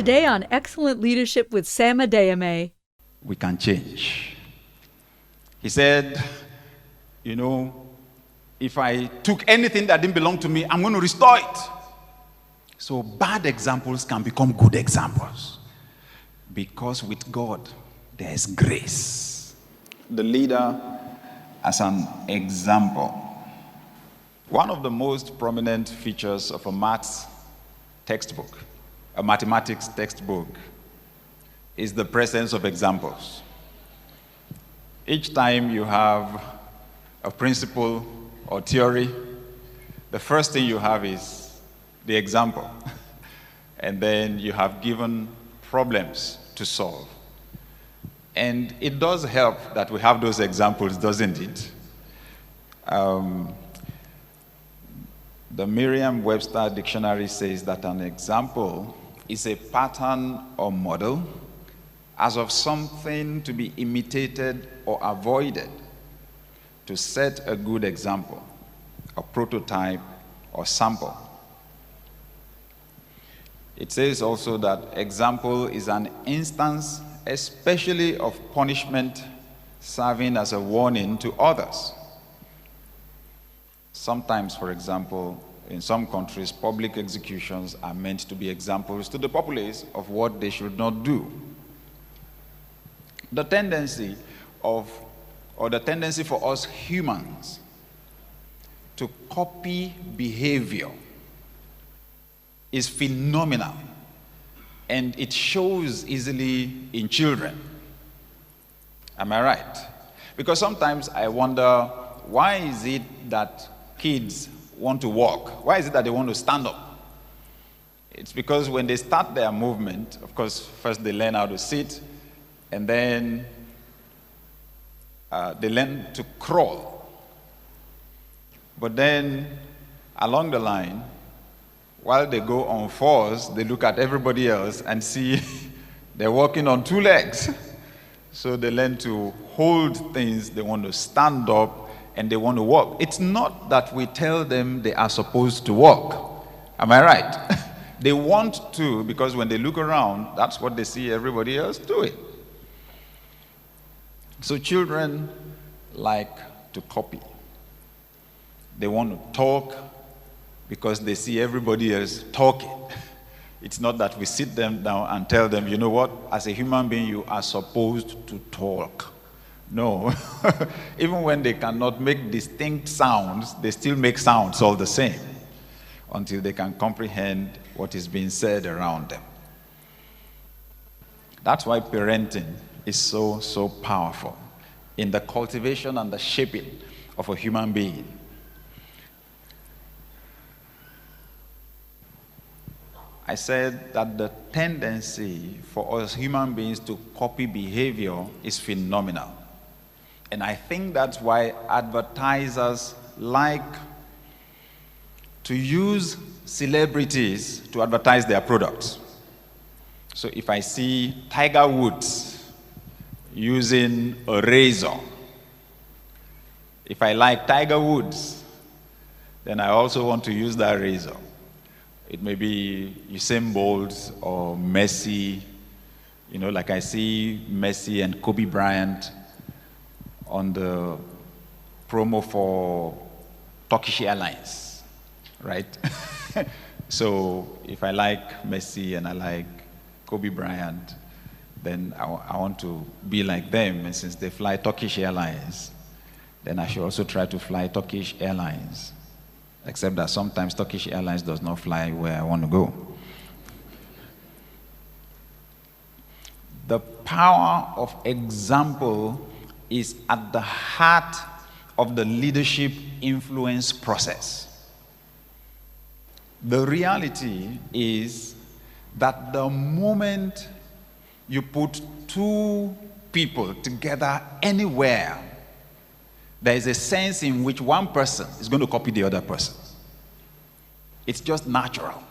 Today on Excellent Leadership with Sam Adeyemi. We can change. He said, if I took anything that didn't belong to me, I'm going to restore it. So bad examples can become good examples. Because with God, there is grace. The leader as an example. One of the most prominent features of a maths textbook, a mathematics textbook, is the presence of examples. Each time you have a principle or theory, the first thing you have is the example. And then you have given problems to solve. And it does help that we have those examples, doesn't it? The Merriam-Webster dictionary says that an example is a pattern or model as of something to be imitated or avoided to set a good example, a prototype, or sample. It says also that example is an instance, especially of punishment, serving as a warning to others. Sometimes, for example, in some countries, public executions are meant to be examples to the populace of what they should not do. The tendency for us humans to copy behavior is phenomenal, and it shows easily in children. Am I right? Because sometimes I wonder, why is it that kids want to walk? Why is it that they want to stand up? It's because when they start their movement, of course, first they learn how to sit, and then they learn to crawl. But then, along the line, while they go on fours, they look at everybody else and see they're walking on two legs. So they learn to hold things, they want to stand up, and they want to walk. It's not that we tell them they are supposed to walk. Am I right? They want to, because when they look around, that's what they see everybody else doing. So children like to copy. They want to talk because they see everybody else talking. It's not that we sit them down and tell them, you know what, as a human being, you are supposed to talk. No. Even when they cannot make distinct sounds, they still make sounds all the same until they can comprehend what is being said around them. That's why parenting is so powerful in the cultivation and the shaping of a human being. I said that the tendency for us human beings to copy behavior is phenomenal. And I think that's why advertisers like to use celebrities to advertise their products. So if I see Tiger Woods using a razor, if I like Tiger Woods, then I also want to use that razor. It may be Usain Bolt or Messi, like I see Messi and Kobe Bryant on the promo for Turkish Airlines, right? So if I like Messi and I like Kobe Bryant, then I want to be like them. And since they fly Turkish Airlines, then I should also try to fly Turkish Airlines. Except that sometimes Turkish Airlines does not fly where I want to go. The power of example is at the heart of the leadership influence process. The reality is that the moment you put two people together anywhere, there is a sense in which one person is going to copy the other person. It's just natural.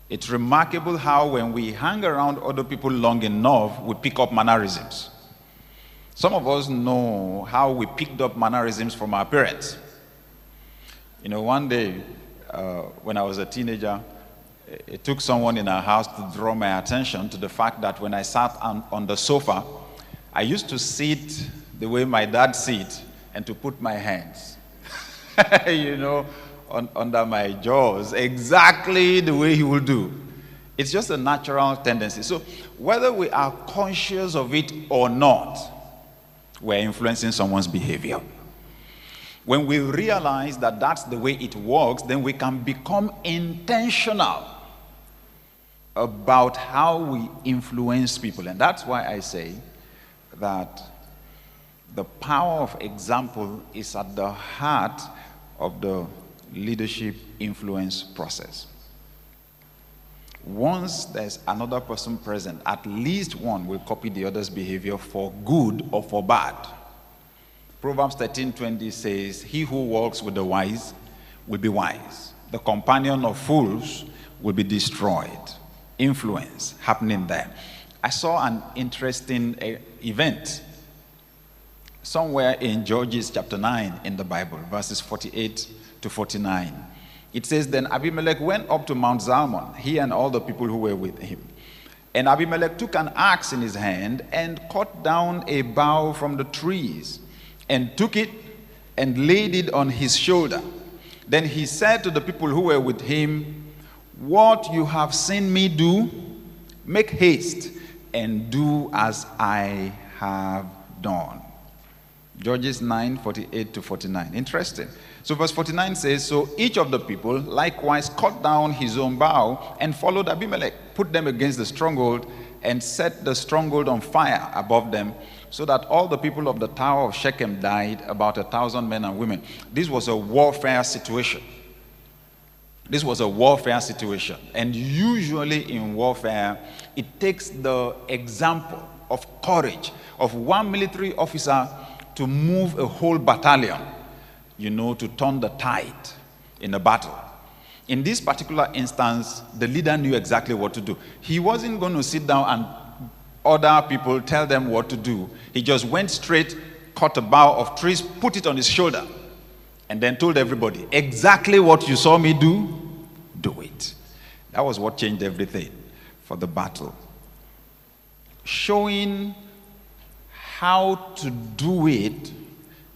It's remarkable how when we hang around other people long enough, we pick up mannerisms. Some of us know how we picked up mannerisms from our parents. One day, when I was a teenager, it took someone in our house to draw my attention to the fact that when I sat on the sofa, I used to sit the way my dad sits and to put my hands, under my jaws, exactly the way he would do. It's just a natural tendency. So whether we are conscious of it or not, we're influencing someone's behavior. When we realize that that's the way it works, then we can become intentional about how we influence people. And that's why I say that the power of example is at the heart of the leadership influence process. Once there's another person present, at least one will copy the other's behavior for good or for bad. Proverbs 13:20 says, "He who walks with the wise will be wise. The companion of fools will be destroyed." Influence happening there. I saw an interesting event somewhere in Judges chapter 9 in the Bible, verses 48 to 49. It says, "Then Abimelech went up to Mount Zalmon, he and all the people who were with him. And Abimelech took an axe in his hand and cut down a bough from the trees, and took it and laid it on his shoulder. Then he said to the people who were with him, 'What you have seen me do, make haste and do as I have done.'" Judges 9:48 to 49. Interesting. So verse 49 says, "So each of the people likewise cut down his own bough and followed Abimelech, put them against the stronghold, and set the stronghold on fire above them, so that all the people of the tower of Shechem died, about 1,000 men and women." This was a warfare situation. This was a warfare situation. And usually in warfare, it takes the example of courage of one military officer to move a whole battalion, to turn the tide in a battle. In this particular instance, the leader knew exactly what to do. He wasn't going to sit down and order people, tell them what to do. He just went straight, cut a bough of trees, put it on his shoulder, and then told everybody, "Exactly what you saw me do, do it." That was what changed everything for the battle. Showing how to do it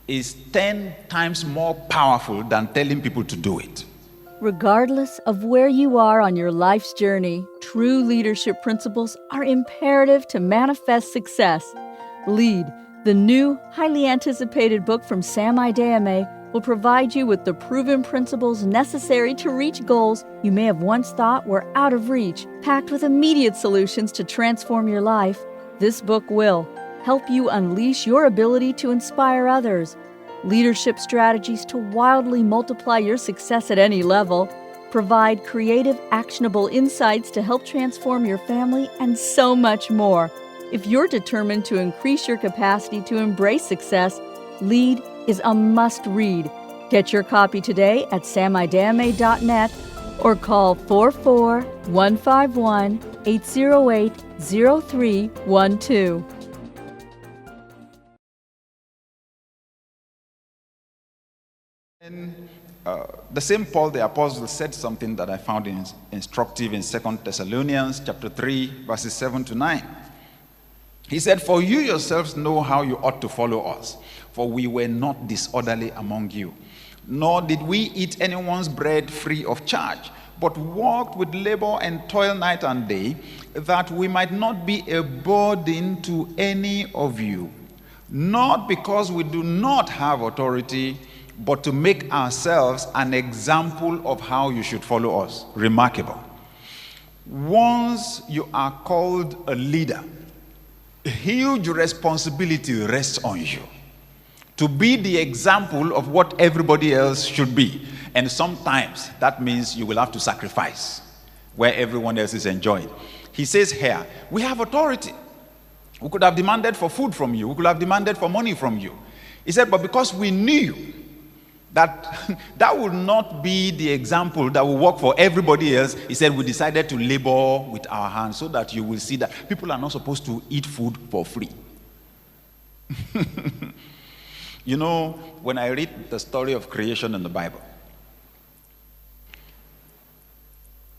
is 10 times more powerful than telling people to do it. Regardless of where you are on your life's journey, true leadership principles are imperative to manifest success. Lead, the new, highly anticipated book from Sam Adeyemi, will provide you with the proven principles necessary to reach goals you may have once thought were out of reach. Packed with immediate solutions to transform your life, this book will help you unleash your ability to inspire others, leadership strategies to wildly multiply your success at any level, provide creative, actionable insights to help transform your family, and so much more. If you're determined to increase your capacity to embrace success, Lead is a must-read. Get your copy today at samadeyemi.net or call 44151-808-0312. And the same Paul the Apostle said something that I found instructive in 2 Thessalonians chapter 3, verses 7 to 9. He said, "For you yourselves know how you ought to follow us, for we were not disorderly among you, nor did we eat anyone's bread free of charge, but walked with labor and toil night and day, that we might not be a burden to any of you, not because we do not have authority, but to make ourselves an example of how you should follow us." Remarkable. Once you are called a leader, a huge responsibility rests on you to be the example of what everybody else should be. And sometimes that means you will have to sacrifice where everyone else is enjoying. He says here, we have authority. We could have demanded for food from you. We could have demanded for money from you. He said, but because we knew that would not be the example that will work for everybody else, he said, we decided to labor with our hands so that you will see that people are not supposed to eat food for free. You know, when I read the story of creation in the Bible,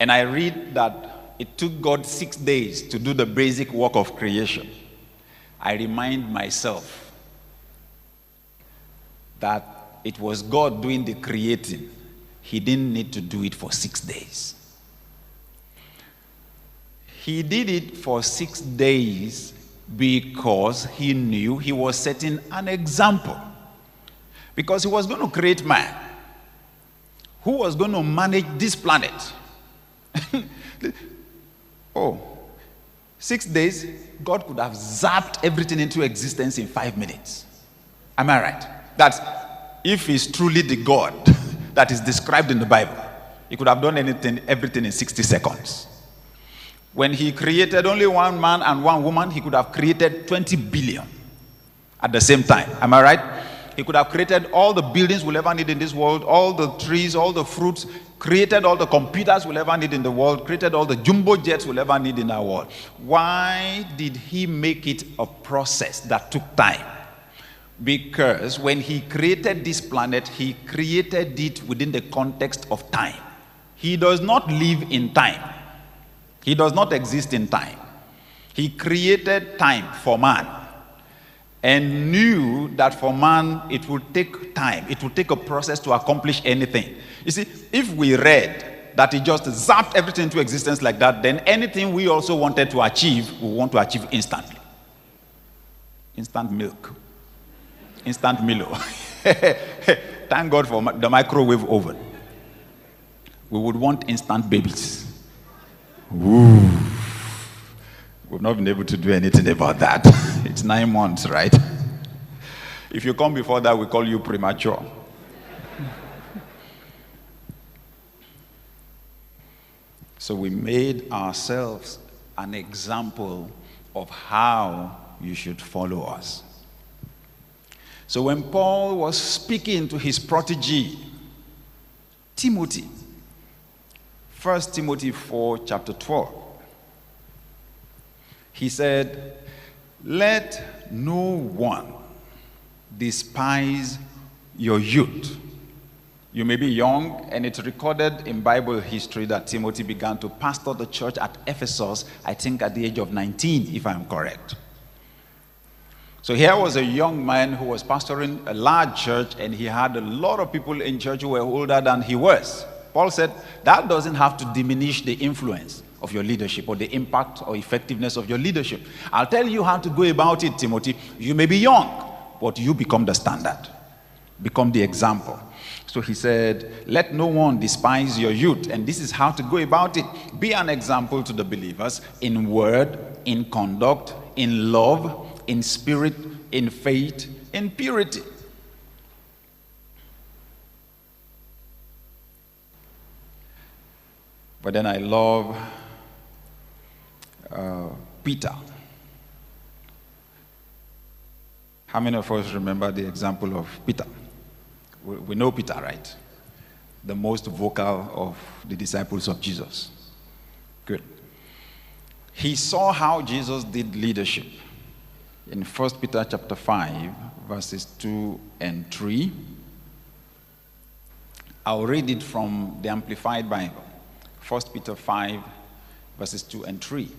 and I read that it took God 6 days to do the basic work of creation, I remind myself that it was God doing the creating. He didn't need to do it for 6 days. He did it for 6 days because he knew he was setting an example. Because he was going to create man who was going to manage this planet. 6 days, God could have zapped everything into existence in 5 minutes. Am I right? That's if he's truly the God that is described in the Bible. He could have done everything in 60 seconds. When he created only one man and one woman, he could have created 20 billion at the same time. Am I right? He could have created all the buildings we'll ever need in this world, all the trees, all the fruits, created all the computers we'll ever need in the world, created all the jumbo jets we'll ever need in our world. Why did he make it a process that took time? Because when he created this planet, he created it within the context of time. He does not live in time. He does not exist in time. He created time for man and knew that for man it would take time. It would take a process to accomplish anything. You see, if we read that he just zapped everything into existence like that, then anything we also wanted to achieve, we want to achieve instantly. Instant milk. Instant Milo. Thank God for the microwave oven. We would want instant babies. Ooh. We've not been able to do anything about that. It's 9 months, right? If you come before that, we call you premature. So we made ourselves an example of how you should follow us. So when Paul was speaking to his protege, Timothy, 1 Timothy 4, chapter 12, he said, "Let no one despise your youth." You may be young, and it's recorded in Bible history that Timothy began to pastor the church at Ephesus, I think at the age of 19, if I'm correct. So here was a young man who was pastoring a large church, and he had a lot of people in church who were older than he was. Paul said, that doesn't have to diminish the influence of your leadership or the impact or effectiveness of your leadership. I'll tell you how to go about it, Timothy. You may be young, but you become the standard. Become the example. So he said, let no one despise your youth. And this is how to go about it. Be an example to the believers in word, in conduct, in love, in spirit, in faith, in purity. But then I love Peter. How many of us remember the example of Peter? We know Peter, right? The most vocal of the disciples of Jesus. Good. He saw how Jesus did leadership. In 1 Peter chapter 5, verses 2 and 3. I'll read it from the Amplified Bible. 1 Peter 5, verses 2 and 3.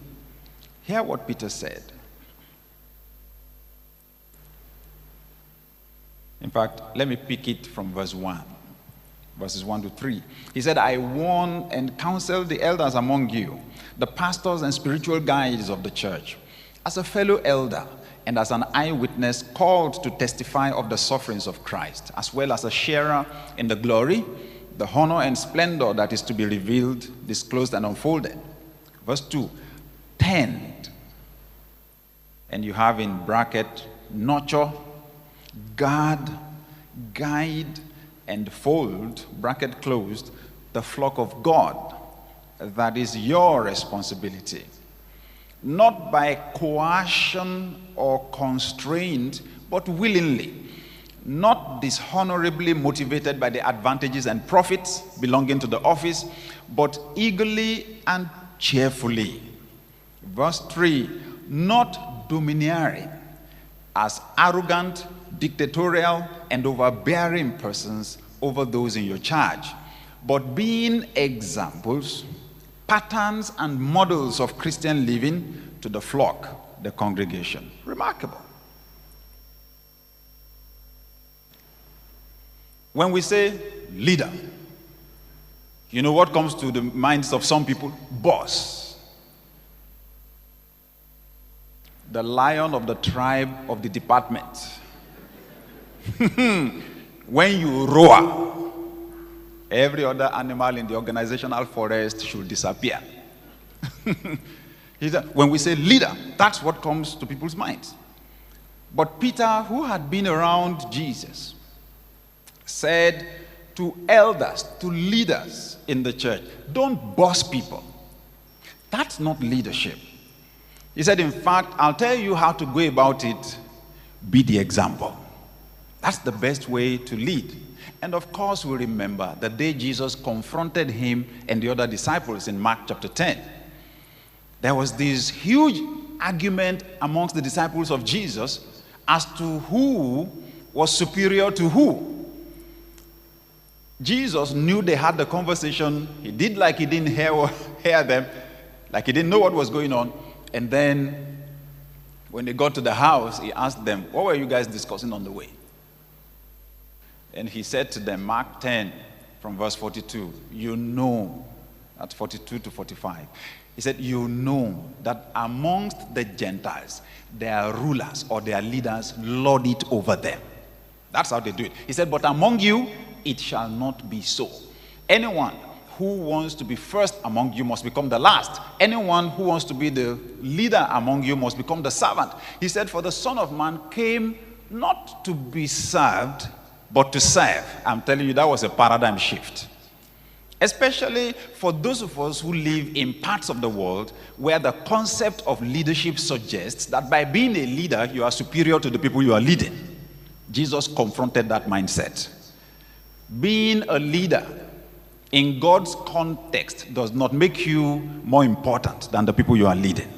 Hear what Peter said. In fact, let me pick it from verse 1, verses 1 to 3. He said, I warn and counsel the elders among you, the pastors and spiritual guides of the church, as a fellow elder and as an eyewitness called to testify of the sufferings of Christ, as well as a sharer in the glory, the honor and splendor that is to be revealed, disclosed, and unfolded. Verse 2, tend, and you have in bracket, nurture, guard, guide, and fold, bracket closed, the flock of God. That is your responsibility. Not by coercion or constraint, but willingly. Not dishonorably motivated by the advantages and profits belonging to the office, but eagerly and cheerfully. Verse 3, not domineering, as arrogant, dictatorial, and overbearing persons over those in your charge, but being examples patterns and models of Christian living to the flock, the congregation. Remarkable. When we say leader, you know what comes to the minds of some people? Boss. The lion of the tribe of the department. When you roar, every other animal in the organizational forest should disappear. When we say leader, that's what comes to people's minds. But Peter, who had been around Jesus, said to elders, to leaders in the church, don't boss people. That's not leadership. He said, in fact, I'll tell you how to go about it. Be the example. That's the best way to lead. And of course, we remember the day Jesus confronted him and the other disciples in Mark chapter 10. There was this huge argument amongst the disciples of Jesus as to who was superior to who. Jesus knew they had the conversation. He did like he didn't hear them, like he didn't know what was going on. And then when they got to the house, he asked them, what were you guys discussing on the way? And he said to them, Mark 10 from verse 42, you know, that's 42 to 45. He said, you know that amongst the Gentiles, their rulers or their leaders lord it over them. That's how they do it. He said, but among you, it shall not be so. Anyone who wants to be first among you must become the last. Anyone who wants to be the leader among you must become the servant. He said, for the Son of Man came not to be served, but to serve. I'm telling you, that was a paradigm shift. Especially for those of us who live in parts of the world where the concept of leadership suggests that by being a leader, you are superior to the people you are leading. Jesus confronted that mindset. Being a leader in God's context does not make you more important than the people you are leading.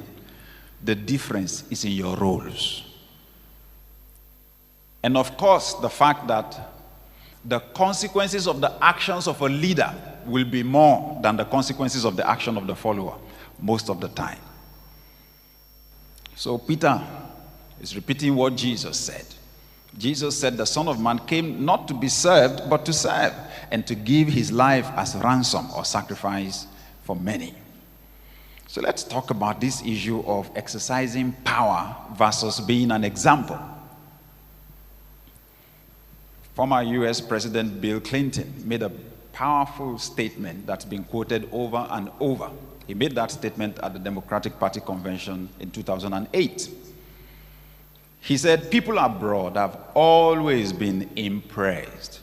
The difference is in your roles. And of course, the fact that the consequences of the actions of a leader will be more than the consequences of the action of the follower most of the time. So Peter is repeating what Jesus said. Jesus said the Son of Man came not to be served, but to serve, and to give his life as ransom or sacrifice for many. So let's talk about this issue of exercising power versus being an example. Former US President Bill Clinton made a powerful statement that's been quoted over and over. He made that statement at the Democratic Party convention in 2008. He said, people abroad have always been impressed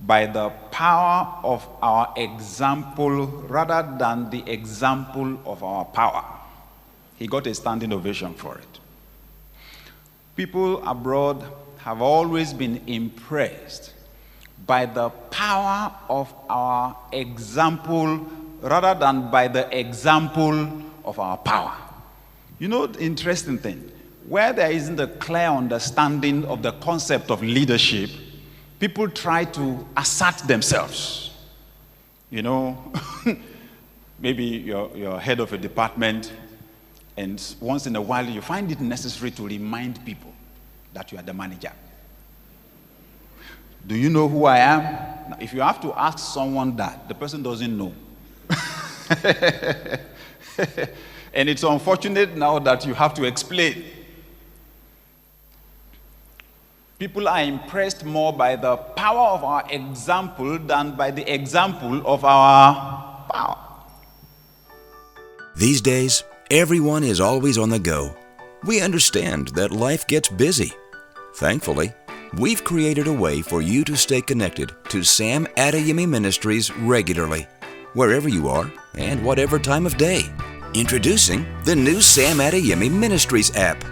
by the power of our example rather than the example of our power. He got a standing ovation for it. People abroad have always been impressed by the power of our example rather than by the example of our power. You know the interesting thing? Where there isn't a clear understanding of the concept of leadership, people try to assert themselves. You know, maybe you're head of a department, and once in a while you find it necessary to remind people that you are the manager. Do you know who I am? Now, if you have to ask someone that, the person doesn't know. And it's unfortunate now that you have to explain. People are impressed more by the power of our example than by the example of our power. These days, everyone is always on the go. We understand that life gets busy. Thankfully, we've created a way for you to stay connected to Sam Adeyemi Ministries regularly, wherever you are and whatever time of day. Introducing the new Sam Adeyemi Ministries app.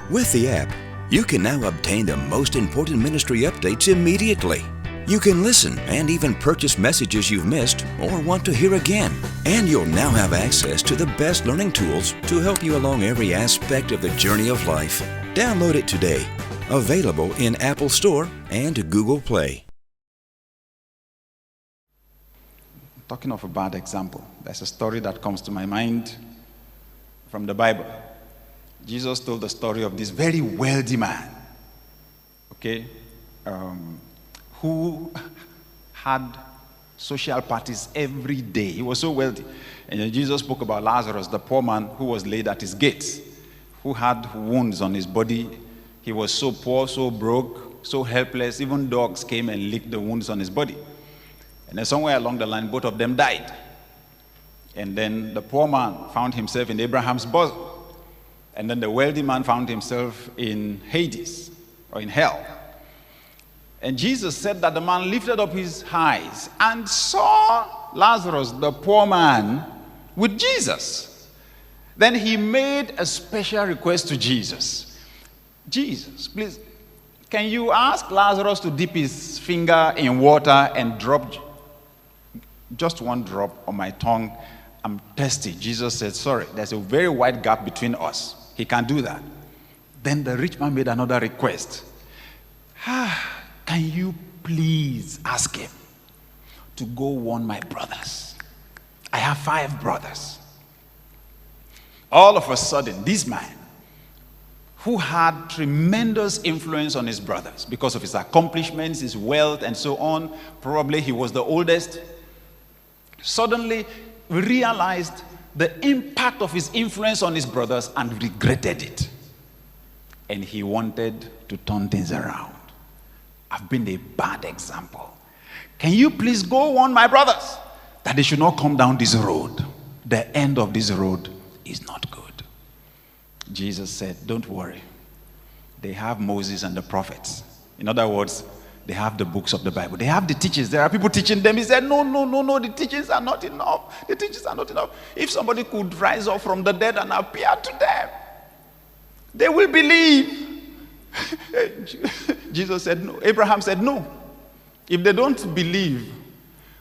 With the app, you can now obtain the most important ministry updates immediately. You can listen and even purchase messages you've missed or want to hear again. And you'll now have access to the best learning tools to help you along every aspect of the journey of life. Download it today. Available in Apple Store and Google Play. Talking of a bad example, there's a story that comes to my mind from the Bible. Jesus told the story of this very wealthy man, okay, who had social parties every day. He was so wealthy. And then Jesus spoke about Lazarus, the poor man who was laid at his gates, who had wounds on his body. He was so poor, so broke, so helpless. Even dogs came and licked the wounds on his body. And then somewhere along the line, both of them died. And then the poor man found himself in Abraham's bosom. And then the wealthy man found himself in Hades, or in hell. And Jesus said that the man lifted up his eyes and saw Lazarus, the poor man, with Jesus. Then he made a special request to Jesus. Jesus, please, can you ask Lazarus to dip his finger in water and drop just one drop on my tongue? I'm thirsty. Jesus said, sorry, there's a very wide gap between us. He can't do that. Then the rich man made another request. Can you please ask him to go warn my brothers? I have 5 brothers. All of a sudden, this man, who had tremendous influence on his brothers because of his accomplishments, his wealth, and so on, probably he was the oldest, suddenly realized the impact of his influence on his brothers and regretted it. And he wanted to turn things around. I've been a bad example. Can you please go warn my brothers that they should not come down this road? The end of this road is not good. Jesus said, don't worry. They have Moses and the prophets. In other words, they have the books of the Bible. They have the teachings. There are people teaching them. He said, no, the teachings are not enough. The teachings are not enough. If somebody could rise up from the dead and appear to them, they will believe. Jesus said no. Abraham said no. If they don't believe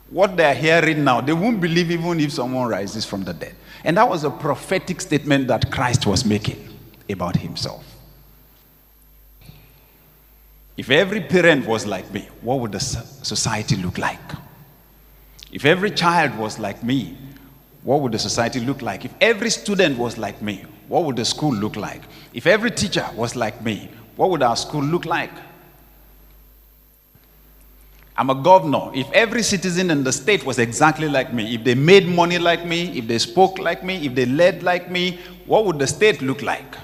what they're hearing now, they won't believe even if someone rises from the dead. And that was a prophetic statement that Christ was making about himself. If every parent was like me, what would the society look like? If every child was like me, what would the society look like? If every student was like me, what would the school look like? If every teacher was like me, what would our school look like? I'm a governor. If every citizen in the state was exactly like me, if they made money like me, if they spoke like me, if they led like me, what would the state look like?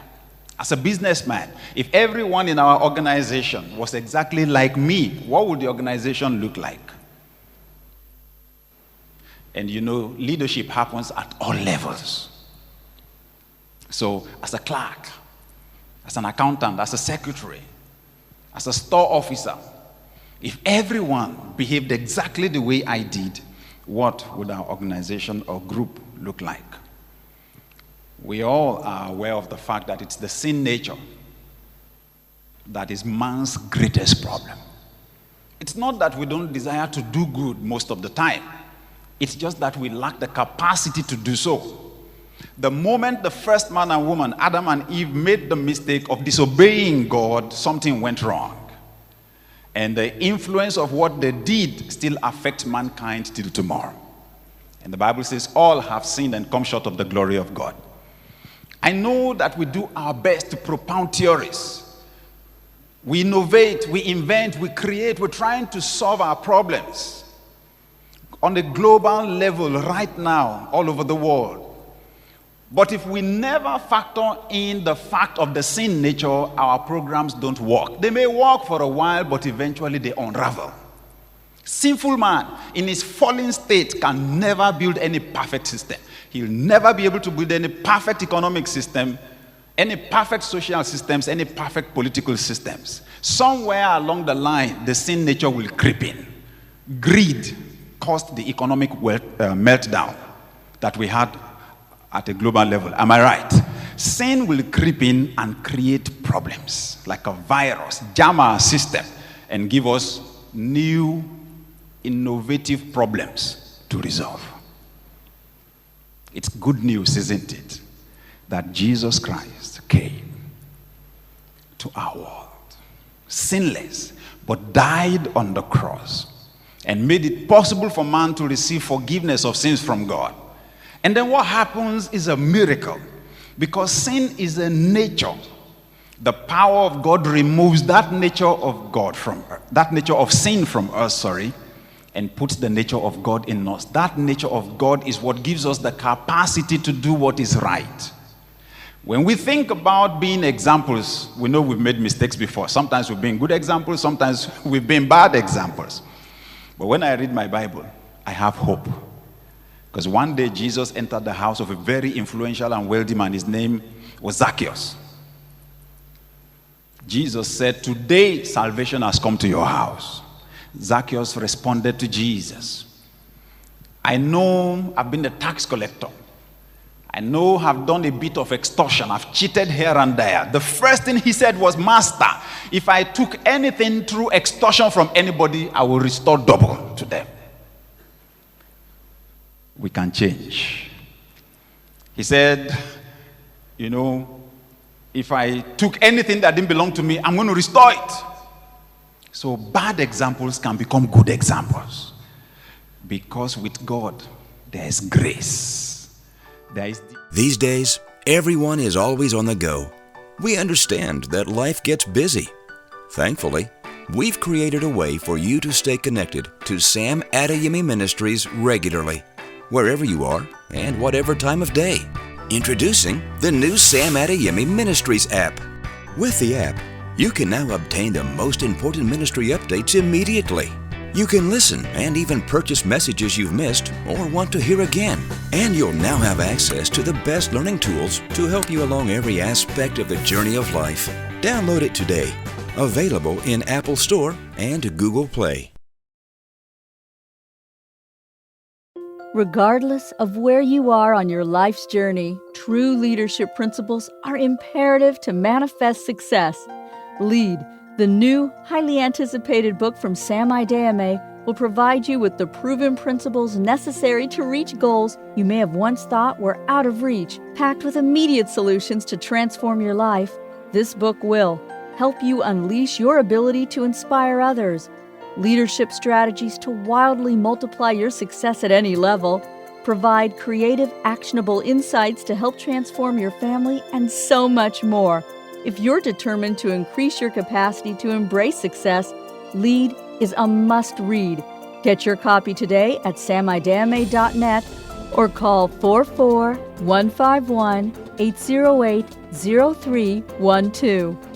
As a businessman, if everyone in our organization was exactly like me, what would the organization look like? And you know, leadership happens at all levels. So, as a clerk, as an accountant, as a secretary, as a store officer, if everyone behaved exactly the way I did, what would our organization or group look like? We all are aware of the fact that it's the sin nature that is man's greatest problem. It's not that we don't desire to do good most of the time. It's just that we lack the capacity to do so. The moment the first man and woman, Adam and Eve, made the mistake of disobeying God, something went wrong. And the influence of what they did still affects mankind till tomorrow. And the Bible says, all have sinned and come short of the glory of God. I know that we do our best to propound theories. We innovate, we invent, we create, we're trying to solve our problems on a global level right now, all over the world. But if we never factor in the fact of the sin nature, our programs don't work. They may work for a while, but eventually they unravel. Sinful man in his fallen state can never build any perfect system. He'll never be able to build any perfect economic system, any perfect social systems, any perfect political systems. Somewhere along the line, the sin nature will creep in. Greed caused the economic meltdown that we had at a global level. Am I right? Sin will creep in and create problems like a virus, jam our system, and give us new, innovative problems to resolve. It's good news, isn't it, that Jesus Christ came to our world, sinless, but died on the cross and made it possible for man to receive forgiveness of sins from God. And then what happens is a miracle, because sin is a nature. The power of God removes that nature of sin from us, and puts the nature of God in us. That nature of God is what gives us the capacity to do what is right. When we think about being examples, we know we've made mistakes before. Sometimes we've been good examples, sometimes we've been bad examples. But when I read my Bible, I have hope. Because one day Jesus entered the house of a very influential and wealthy man. His name was Zacchaeus. Jesus said, "Today salvation has come to your house." Zacchaeus responded to Jesus, "I know I've been a tax collector. I know I've done a bit of extortion. I've cheated here and there." The first thing he said was, "Master, if I took anything through extortion from anybody, I will restore double to them." We can change. He said, if I took anything that didn't belong to me, I'm going to restore it. So bad examples can become good examples. Because with God, there is grace. These days, everyone is always on the go. We understand that life gets busy. Thankfully, we've created a way for you to stay connected to Sam Adeyemi Ministries regularly, wherever you are and whatever time of day. Introducing the new Sam Adeyemi Ministries app. With the app, you can now obtain the most important ministry updates immediately. You can listen and even purchase messages you've missed or want to hear again. And you'll now have access to the best learning tools to help you along every aspect of the journey of life. Download it today. Available in Apple Store and Google Play. Regardless of where you are on your life's journey, true leadership principles are imperative to manifest success. Lead, the new, highly anticipated book from Sam Adeyemi, will provide you with the proven principles necessary to reach goals you may have once thought were out of reach. Packed with immediate solutions to transform your life, this book will help you unleash your ability to inspire others, leadership strategies to wildly multiply your success at any level, provide creative, actionable insights to help transform your family, and so much more. If you're determined to increase your capacity to embrace success, Lead is a must-read. Get your copy today at samadeyemi.net or call 44-151-808-0312.